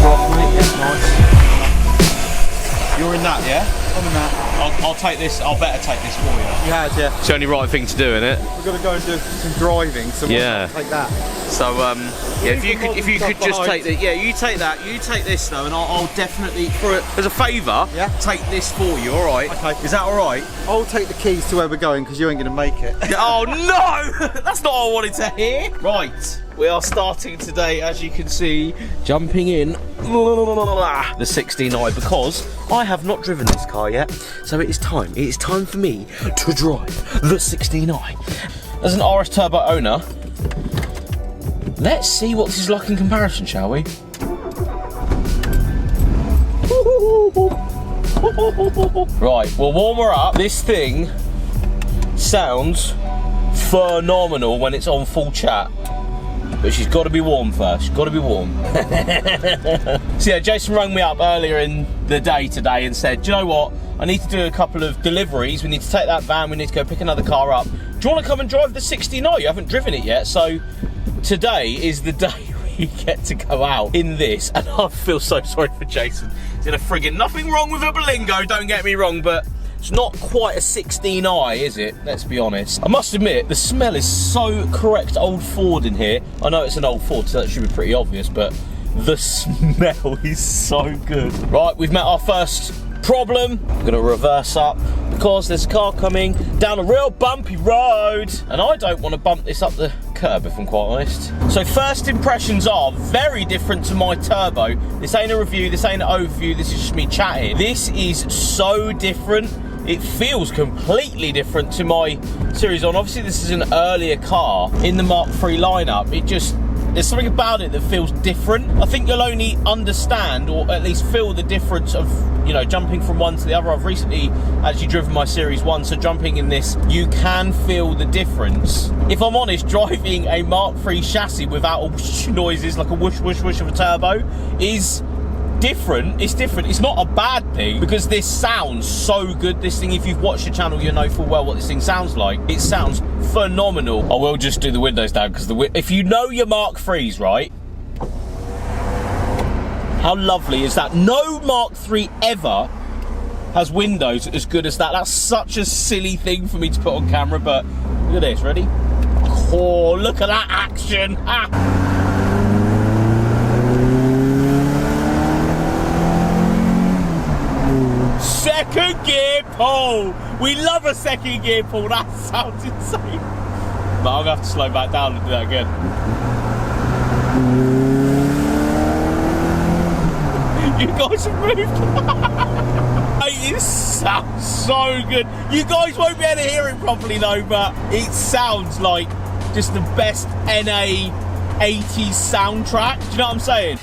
rock, mate. It's nice. You're in that, yeah? I'm in that. I'll take this. I'll better take this for you. You had, yeah. It's the only right thing to do, isn't it? We've got to go and do some driving, so we'll take that. So yeah, if you could just take that, yeah, you take that. You take this though, and I'll definitely, as a favour, take this for you. All right? Okay. Is that all right? I'll take the keys to where we're going because you ain't going to make it. Oh no! That's not what I wanted to hear. Right. We are starting today, as you can see, jumping in the 69 because I have not driven this car yet. So it is time. It is time for me to drive the 69. As an RS Turbo owner, let's see what this is like in comparison, shall we? Right, we'll warm her up. This thing sounds phenomenal when it's on full chat. But she's got to be warm first. She's got to be warm. So yeah, Jason rang me up earlier in the day today and said, do you know what? I need to do a couple of deliveries. We need to take that van. We need to go pick another car up. Do you want to come and drive the 69? You haven't driven it yet. So today is the day we get to go out in this. And I feel so sorry for Jason. He's in a friggin' nothing wrong with a Berlingo, don't get me wrong, but it's not quite a 16i, is it? Let's be honest. I must admit, the smell is so correct old Ford in here. I know it's an old Ford, so that should be pretty obvious, but the smell is so good. Right, we've met our first problem. I'm gonna reverse up because there's a car coming down a real bumpy road, and I don't want to bump this up the curb, if I'm quite honest. So first impressions are very different to my turbo. This ain't a review, this ain't an overview, this is just me chatting. This is so different. It feels completely different to my Series On. Obviously, this is an earlier car in the Mark III lineup. There's something about it that feels different. I think you'll only understand, or at least feel the difference of, you know, jumping from one to the other. I've recently actually driven my Series 1, so jumping in this, you can feel the difference. If I'm honest, driving a Mark III chassis without all noises, like a whoosh, whoosh, whoosh of a turbo, is different. It's different. It's not a bad thing because this sounds so good. This thing, if you've watched the channel, you know full well what this thing sounds like. It sounds phenomenal. I will just do the windows down because if you know your Mark IIIs, right? How lovely is that? No Mark III ever has windows as good as that. That's such a silly thing for me to put on camera, but look at this. Ready? Oh, look at that action. Ah. Second gear pull! We love a second gear pull, that sounds insane. But I'm gonna have to slow back down and do that again. You guys have moved. It sounds so good. You guys won't be able to hear it properly though, but it sounds like just the best NA 80s soundtrack. Do you know what I'm saying?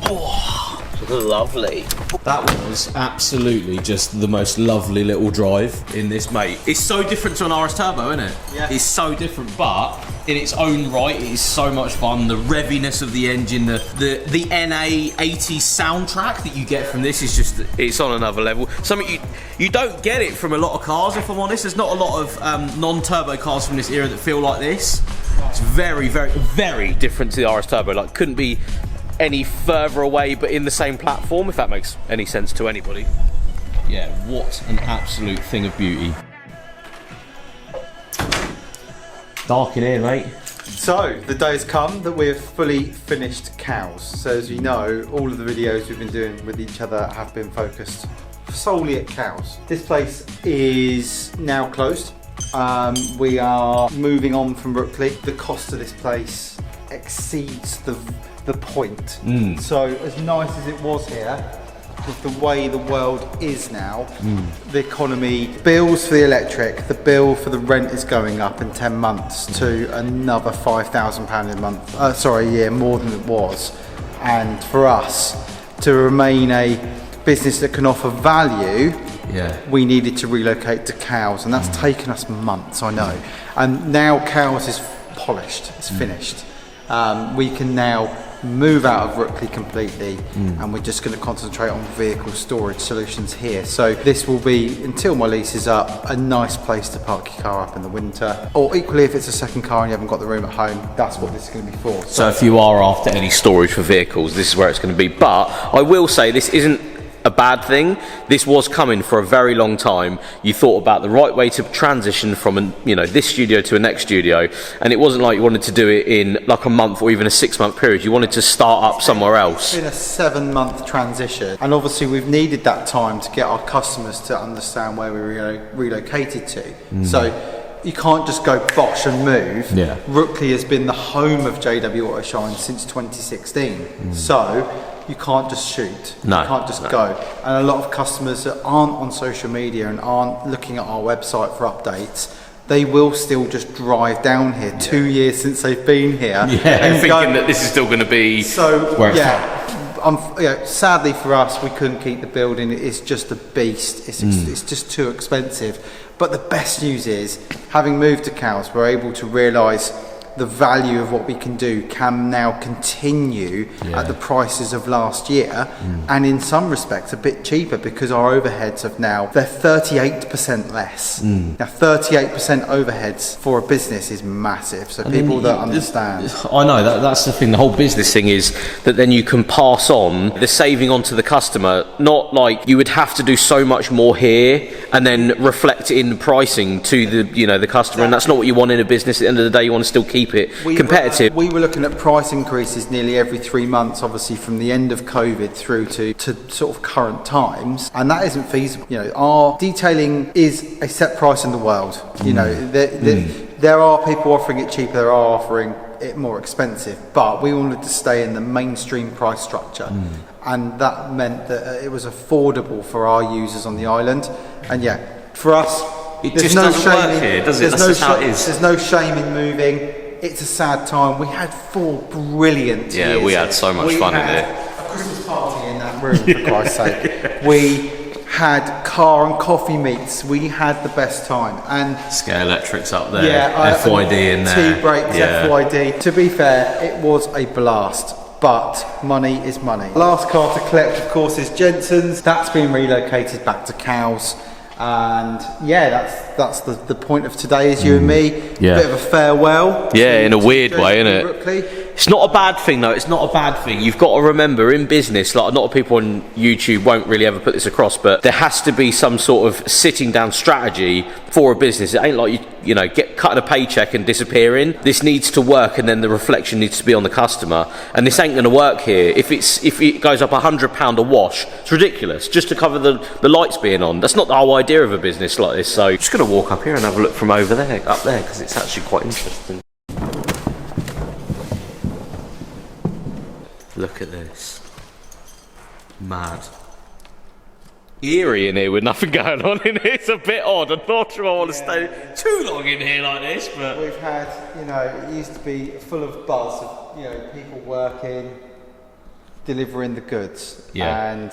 Oh. Lovely. That was absolutely just the most lovely little drive in this, mate. It's so different to an RS Turbo, isn't it? Yeah. It's so different, but in its own right, it is so much fun. The reviness of the engine, the NA 80 soundtrack that you get from this is just, it's on another level. Something you don't get it from a lot of cars, if I'm honest. There's not a lot of non-turbo cars from this era that feel like this. It's very, very, very different to the RS Turbo. Like, couldn't be any further away, but in the same platform, if that makes any sense to anybody. Yeah, what an absolute thing of beauty. Dark in here, mate. So, the day has come that we've fully finished cows. So as you know, all of the videos we've been doing with each other have been focused solely at cows. This place is now closed. We are moving on from Brookley. The cost of this place exceeds the point. So as nice as it was here, with the way the world is now, the economy, bills for the electric, the bill for the rent is going up in 10 months to another £5,000 a month, a year, more than it was. And for us to remain a business that can offer value, we needed to relocate to Cowes, and that's taken us months, I know. And now Cowes is polished, it's finished. we can now move out of Rookley completely, and we're just going to concentrate on vehicle storage solutions here. So this will be, until my lease is up, a nice place to park your car up in the winter, or equally if it's a second car and you haven't got the room at home, that's what this is going to be for. So if you are after any storage for vehicles, this is where it's going to be. But I will say this isn't a bad thing. This was coming for a very long time. You thought about the right way to transition from this studio to a next studio, and it wasn't like you wanted to do it in like a month or even a 6-month period. You wanted to start up somewhere else. It's been a 7-month transition, and obviously we've needed that time to get our customers to understand where we relocated to. So you can't just go bosh and move. Yeah. Rookley has been the home of JW Auto Shine since 2016. So you can't just shoot. No, you can't just go. And a lot of customers that aren't on social media and aren't looking at our website for updates, they will still just drive down here 2 years since they've been here. And thinking that this is still going to be where it's at. Sadly for us, we couldn't keep the building. It's just a beast. It's just too expensive. But the best news is, having moved to Cowes, we're able to realise the value of what we can do can now continue at the prices of last year, and in some respects a bit cheaper, because our overheads have now, they're 38% less. Now 38% overheads for a business is massive, so people that understand. I know, that's the thing, the whole business thing is that then you can pass on the saving onto the customer, not like you would have to do so much more here and then reflect it in pricing to the customer, and that's not what you want in a business. At the end of the day, you want to still keep it competitive. We were looking at price increases nearly every 3 months, obviously from the end of COVID through to sort of current times, and that isn't feasible. Our detailing is a set price in the world. There are people offering it cheaper, there are offering it more expensive, but we wanted to stay in the mainstream price structure, and that meant that it was affordable for our users on the island. And for us, There's no shame in moving. It's a sad time. We had 4 brilliant years. We had so much fun in there. A Christmas party in that room, for Christ's sake. We had car and coffee meets. We had the best time. And Scare Electrics up there, FYD in there. T-Brakes, FYD. To be fair, it was a blast. But money is money. Last car to collect, of course, is Jensen's. That's been relocated back to Cowes. And that's the point of today, is you and me. Bit of a farewell. In a weird way, isn't it? Rookley. It's not a bad thing, though. It's not a bad thing. You've got to remember, in business, like a lot of people on YouTube won't really ever put this across, but there has to be some sort of sitting down strategy for a business. It ain't like you get cutting a paycheck and disappearing. This needs to work, and then the reflection needs to be on the customer. And this ain't going to work here. If it goes up £100 a wash, it's ridiculous just to cover the lights being on. That's not the whole idea of a business like this. So I'm just going to walk up here and have a look from over there, up there, because it's actually quite interesting. Look at this. Mad. Eerie in here with nothing going on in here. It's a bit odd. I'm not sure I want to stay too long in here like this, but we've had, it used to be full of buzz of, people working, delivering the goods, and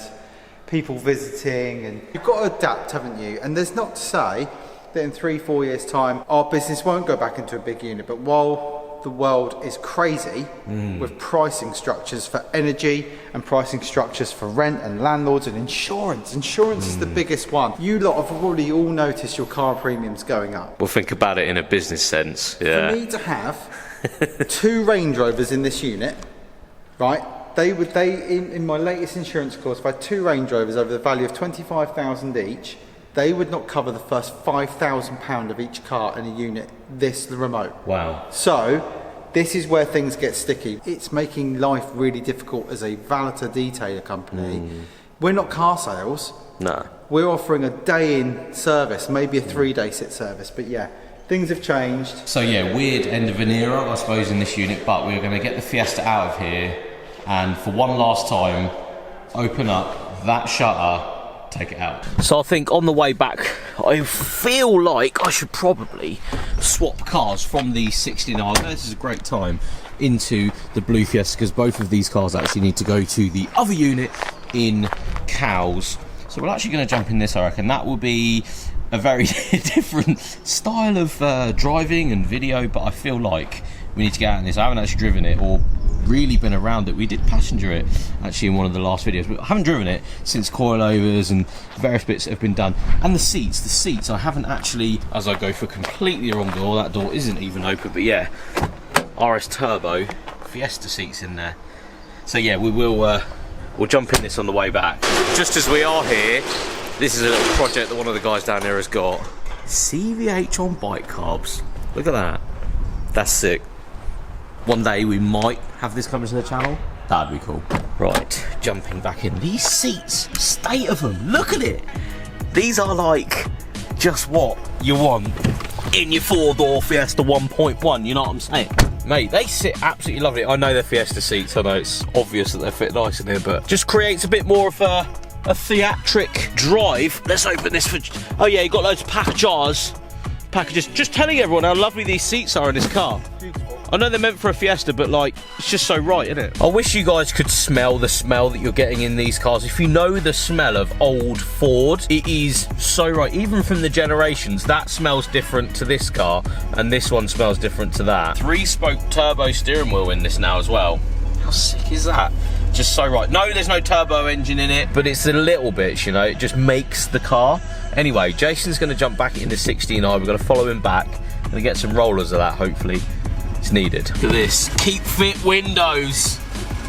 people visiting, and you've got to adapt, haven't you? And there's not to say that in 3-4 years' time our business won't go back into a big unit, but while the world is crazy with pricing structures for energy and pricing structures for rent and landlords and insurance. Insurance is the biggest one. You lot have probably all noticed your car premiums going up. We'll think about it in a business sense. For me to have 2 Range Rovers in this unit, right? In my latest insurance course, if I had 2 Range Rovers over the value of 25,000 each, they would not cover the first £5,000 of each car in a unit the remote. Wow. So this is where things get sticky. It's making life really difficult as a valeter detailer company. We're not car sales. No. We're offering a day in service, maybe a 3-day sit service, but things have changed. So weird end of an era, I suppose, in this unit, but we're going to get the Fiesta out of here and for one last time open up that shutter, take it out. So I think on the way back, I feel like I should probably swap cars from the 69. This is a great time into the Blue Fiesta, because both of these cars actually need to go to the other unit in Cowes. So we're actually going to jump in this, I reckon. That will be a very different style of driving and video, but I feel like we need to get out in this. I haven't actually driven it or really been around it. We did passenger it actually in one of the last videos, but I haven't driven it since coilovers and various bits have been done. And the seats I haven't actually, as I go for completely the wrong door, that door isn't even open, but yeah, RS Turbo Fiesta seats in there. So yeah, we'll jump in this on the way back. Just as we are here, this is a little project that one of the guys down there has got. CVH on bike carbs. Look at that. That's sick. One day we might have this coming to the channel. That'd be cool. Right, jumping back in. These seats, state of them, look at it. These are like just what you want in your 4-door Fiesta 1.1, you know what I'm saying? Mate, they sit absolutely lovely. I know they're Fiesta seats, I know it's obvious that they fit nice in here, but just creates a bit more of a theatric drive. Let's open this for, oh yeah, you got loads of packages. Just telling everyone how lovely these seats are in this car. Beautiful. I know they're meant for a Fiesta, but like, it's just so right, isn't it? I wish you guys could smell the smell that you're getting in these cars. If you know the smell of old Ford, it is so right. Even from the generations, that smells different to this car, and this one smells different to that. 3-spoke turbo steering wheel in this now as well. How sick is that? Just so right. No, there's no turbo engine in it, but it's the little bits, you know, it just makes the car. Anyway, Jason's going to jump back into 16i. We're going to follow him back and get some rollers of that, hopefully. It's needed. Look at this. Keep fit windows.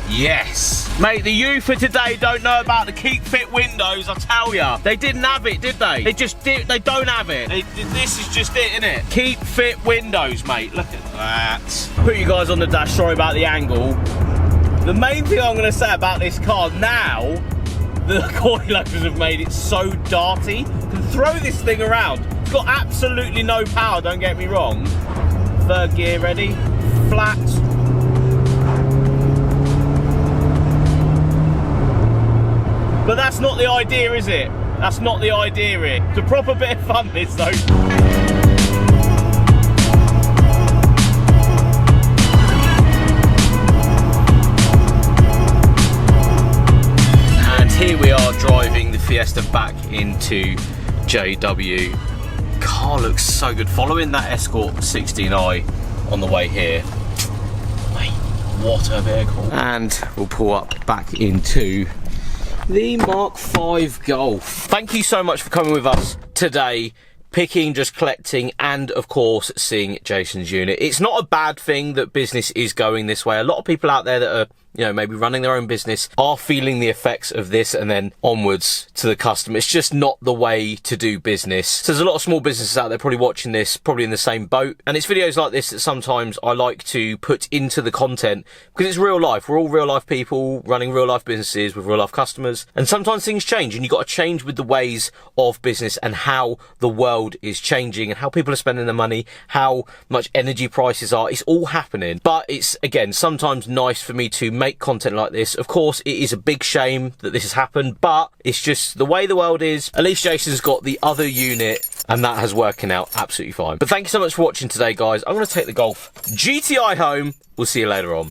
Yes. Mate, the youth of today don't know about the keep fit windows, I tell ya. They didn't have it, did they? They just did. They don't have it. This is just it, innit? Keep fit windows, mate. Look at that. Put you guys on the dash. Sorry about the angle. The main thing I'm going to say about this car now, the coilovers have made it so darty. You can throw this thing around. It's got absolutely no power, don't get me wrong. 3rd gear ready, flat. But that's not the idea, is it? That's not the idea here. It's a proper bit of fun, this though. Here we are driving the Fiesta back into JW. Car looks so good. Following that Escort 16i on the way here. Mate, what a vehicle. And we'll pull up back into the Mark V Golf. Thank you so much for coming with us today. Picking, just collecting, and of course seeing Jason's unit. It's not a bad thing that business is going this way. A lot of people out there that are, you know, maybe running their own business are feeling the effects of this and then onwards to the customer. It's just not the way to do business. So there's a lot of small businesses out there probably watching this, probably in the same boat. And it's videos like this that sometimes I like to put into the content because it's real life. We're all real life people running real life businesses with real life customers. And sometimes things change and you've got to change with the ways of business and how the world is changing and how people are spending their money, how much energy prices are. It's all happening. But it's, again, sometimes nice for me to make content like this. Of course, it is a big shame that this has happened, but it's just the way the world is. At least Jason's got the other unit and that has working out absolutely fine. But thank you so much for watching today, guys. I'm going to take the Golf GTI home. We'll see you later on.